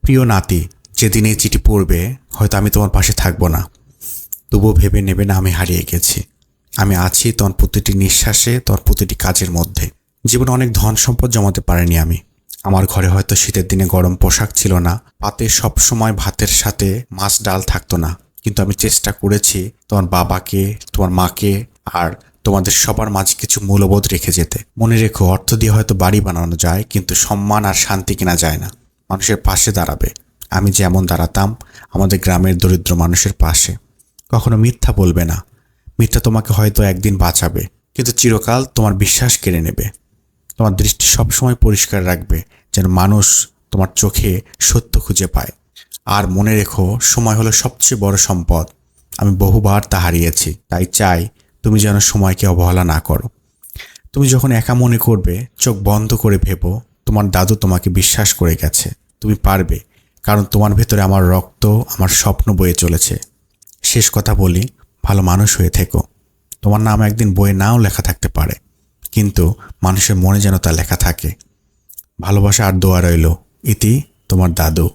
প্রিয় নাতি, যেদিন এই চিঠি পড়বে হয়তো আমি তোমার পাশে থাকবো না, তবুও ভেবে নেবে না আমি হারিয়ে গেছি। আমি আছি তোমার প্রতিটি নিঃশ্বাসে, তোমার প্রতিটি কাজের মধ্যে। জীবনে অনেক ধন সম্পদ জমাতে পারিনি আমি। আমার ঘরে হয়তো শীতের দিনে গরম পোশাক ছিল না, পাতে সব সময় ভাতের সাথে মাছ ডাল থাকতো না, কিন্তু আমি চেষ্টা করেছি তোমার বাবাকে, তোমার মাকে আর তোমাদের সবার মাঝে কিছু মূল্যবোধ রেখে যেতে। মনে রেখো, অর্থ দিয়ে হয়তো বাড়ি বানানো যায়, কিন্তু সম্মান আর শান্তি কেনা যায় না। মানুষের পাশে দাঁড়াবে, আমি যেমন দাঁড়াতাম আমাদের গ্রামের দরিদ্র মানুষের পাশে। কখনো মিথ্যা বলবে না। মিথ্যা তোমাকে হয়তো একদিন বাঁচাবে, কিন্তু চিরকাল তোমার বিশ্বাস কেড়ে নেবে। তোমার দৃষ্টি সবসময় পরিষ্কার রাখবে, যেন মানুষ তোমার চোখে সত্য খুঁজে পায়। আর মনে রেখো, সময় হলো সবচেয়ে বড় সম্পদ। আমি বহুবার তা হারিয়েছি, তাই চাই তুমি যেন সময়কে অবহেলা না করো। তুমি যখন একা মনে করবে, চোখ বন্ধ করে ভেবো তোমার দাদু তোমাকে বিশ্বাস করে গেছে। তুমি পারবে, কারণ তোমার ভেতরে আমার রক্ত, আমার স্বপ্ন বয়ে চলেছে। শেষ কথা বলি, ভালো মানুষ হয়ে থেকো। তোমার নাম একদিন বইয়ে নাও লেখা থাকতে পারে, কিন্তু মানুষের মনে যেন তা লেখা থাকে। ভালোবাসা আর দোয়া রইল। ইতি, তোমার দাদু।